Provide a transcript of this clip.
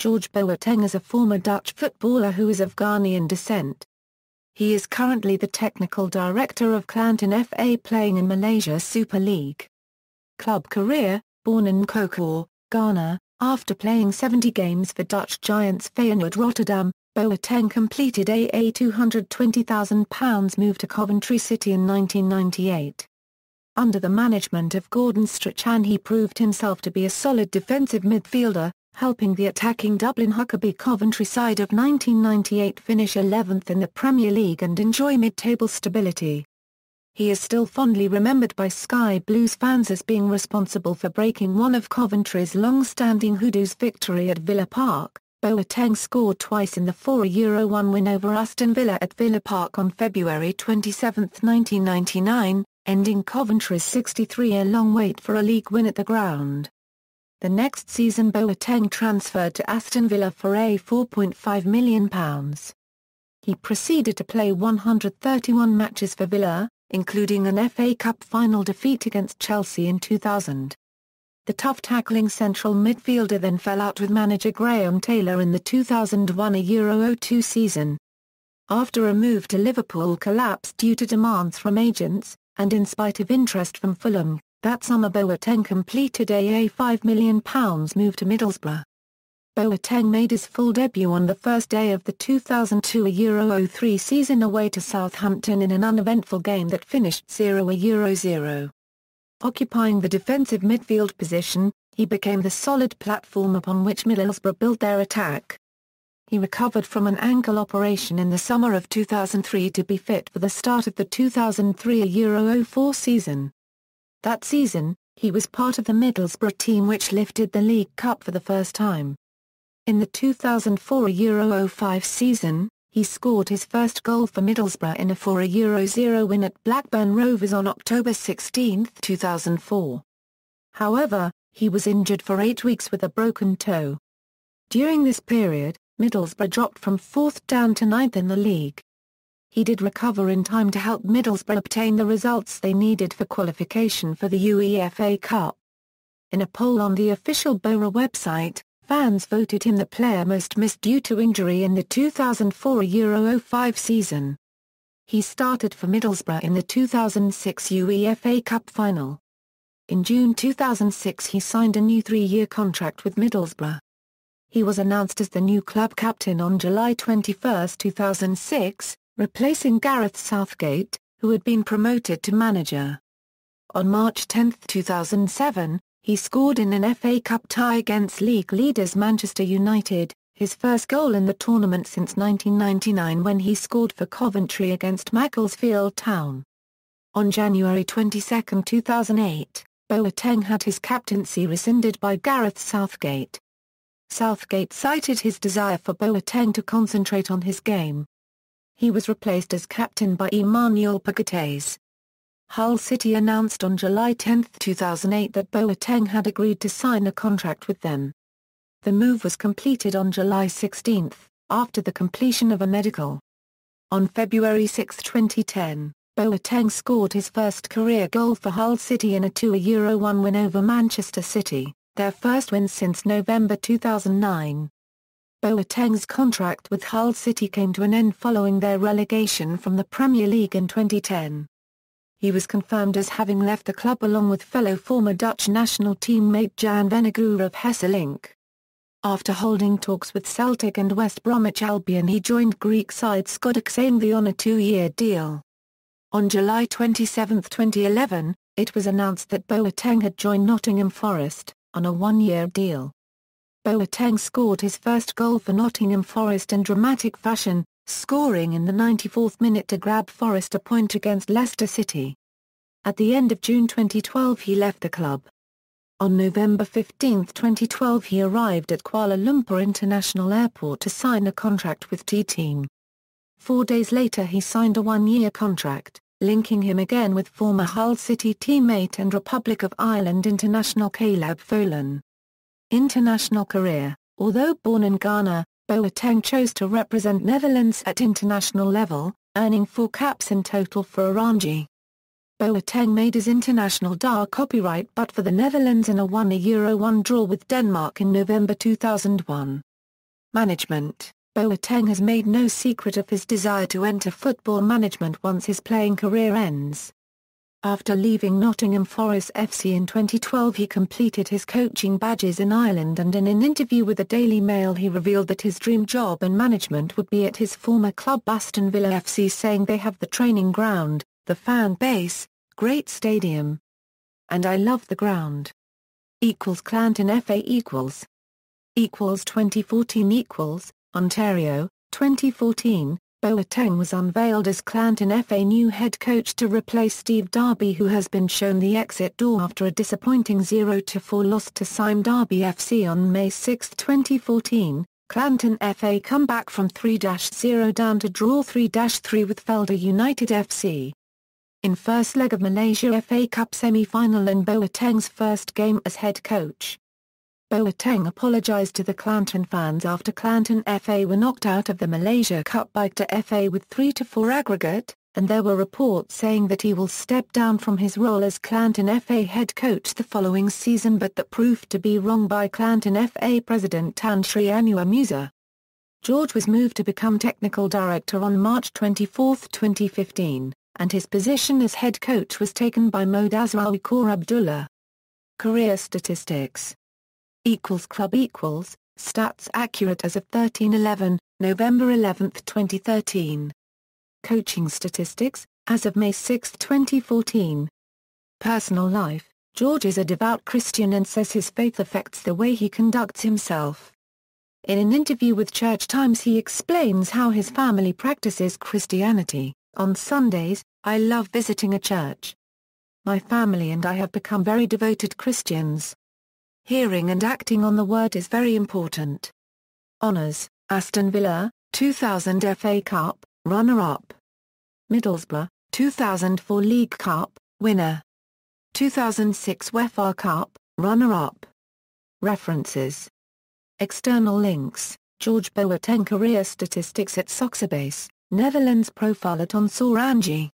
George Boateng is a former Dutch footballer who is of Ghanaian descent. He is currently the technical director of Kelantan FA playing in Malaysia Super League. Club career: born in Kokor, Ghana, after playing 70 games for Dutch giants Feyenoord Rotterdam, Boateng completed a £220,000 move to Coventry City in 1998. Under the management of Gordon Strachan, he proved himself to be a solid defensive midfielder, helping the attacking Dublin Huckerby Coventry side of 1998 finish 11th in the Premier League and enjoy mid-table stability. He is still fondly remembered by Sky Blues fans as being responsible for breaking one of Coventry's long-standing Hoodoos victory at Villa Park. Boateng scored twice in the €4-1 win over Aston Villa at Villa Park on February 27, 1999, ending Coventry's 63-year-long wait for a league win at the ground. The next season Boateng transferred to Aston Villa for a £4.5 million. He proceeded to play 131 matches for Villa, including an FA Cup final defeat against Chelsea in 2000. The tough-tackling central midfielder then fell out with manager Graham Taylor in the 2001-02 season. After a move to Liverpool collapsed due to demands from agents, and in spite of interest from Fulham, that summer Boateng completed a £5 million move to Middlesbrough. Boateng made his full debut on the first day of the 2002-03 season away to Southampton in an uneventful game that finished 0-0. Occupying the defensive midfield position, he became the solid platform upon which Middlesbrough built their attack. He recovered from an ankle operation in the summer of 2003 to be fit for the start of the 2003-04 season. That season, he was part of the Middlesbrough team which lifted the League Cup for the first time. In the 2004-05 season, he scored his first goal for Middlesbrough in a 4-0 win at Blackburn Rovers on October 16, 2004. However, he was injured for 8 weeks with a broken toe. During this period, Middlesbrough dropped from 4th down to 9th in the league. He did recover in time to help Middlesbrough obtain the results they needed for qualification for the UEFA Cup. In a poll on the official Borough website, fans voted him the player most missed due to injury in the 2004-05 season. He started for Middlesbrough in the 2006 UEFA Cup final. In June 2006 he signed a new 3-year contract with Middlesbrough. He was announced as the new club captain on July 21, 2006, replacing Gareth Southgate, who had been promoted to manager. On March 10, 2007, he scored in an FA Cup tie against league leaders Manchester United, his first goal in the tournament since 1999 when he scored for Coventry against Macclesfield Town. On January 22, 2008, Boateng had his captaincy rescinded by Gareth Southgate. Southgate cited his desire for Boateng to concentrate on his game. He was replaced as captain by Emmanuel Paquetez. Hull City announced on July 10, 2008 that Boateng had agreed to sign a contract with them. The move was completed on July 16, after the completion of a medical. On February 6, 2010, Boateng scored his first career goal for Hull City in a 2-1 win over Manchester City, their first win since November 2009. Boateng's contract with Hull City came to an end following their relegation from the Premier League in 2010. He was confirmed as having left the club along with fellow former Dutch national teammate Jan Vennegoor of Hesselink. After holding talks with Celtic and West Bromwich Albion, he joined Greek side Skoda Xanthi on a 2-year deal. On July 27, 2011, it was announced that Boateng had joined Nottingham Forest, on a 1-year deal. Boateng scored his first goal for Nottingham Forest in dramatic fashion, scoring in the 94th minute to grab Forest a point against Leicester City. At the end of June 2012 he left the club. On November 15, 2012 he arrived at Kuala Lumpur International Airport to sign a contract with T-Team. 4 days later he signed a 1-year contract, linking him again with former Hull City teammate and Republic of Ireland international Caleb Folan. International career: although born in Ghana, Boateng chose to represent Netherlands at international level, earning 4 caps in total for Orange. Boateng made his international copyright but for the Netherlands in a 1-1 draw with Denmark in November 2001. Management. Boateng has made no secret of his desire to enter football management once his playing career ends. After leaving Nottingham Forest FC in 2012, he completed his coaching badges in Ireland, and in an interview with the Daily Mail he revealed that his dream job in management would be at his former club Aston Villa FC, saying they have the training ground, the fan base, great stadium. And I love the ground. Kelantan FA = 2014 Ontario, 2014. Boateng was unveiled as Kelantan FA new head coach to replace Steve Darby, who has been shown the exit door after a disappointing 0-4 loss to Sime Darby FC on May 6, 2014. Kelantan FA come back from 3-0 down to draw 3-3 with Felder United FC. In first leg of Malaysia FA Cup semi-final and Boateng's first game as head coach. Boateng apologised to the Kelantan fans after Kelantan FA were knocked out of the Malaysia Cup by the FA with 3-4 aggregate, and there were reports saying that he will step down from his role as Kelantan FA head coach the following season, but that proved to be wrong by Kelantan FA president Tan Sri Anwar Musa. George was moved to become technical director on March 24, 2015, and his position as head coach was taken by Modazraoui Kaur Abdullah. Career statistics. Club stats accurate as of 13/11, November 11, 2013. Coaching statistics, as of May 6, 2014. Personal life, George is a devout Christian and says his faith affects the way he conducts himself. In an interview with Church Times he explains how his family practices Christianity. On Sundays, I love visiting a church. My family and I have become very devoted Christians. Hearing and acting on the word is very important. Honours: Aston Villa, 2000 FA Cup, runner-up. Middlesbrough, 2004 League Cup, winner. 2006 UEFA Cup, runner-up. References. External links: George Boateng career statistics at Soxerbase, Netherlands profile at Ons Oranji.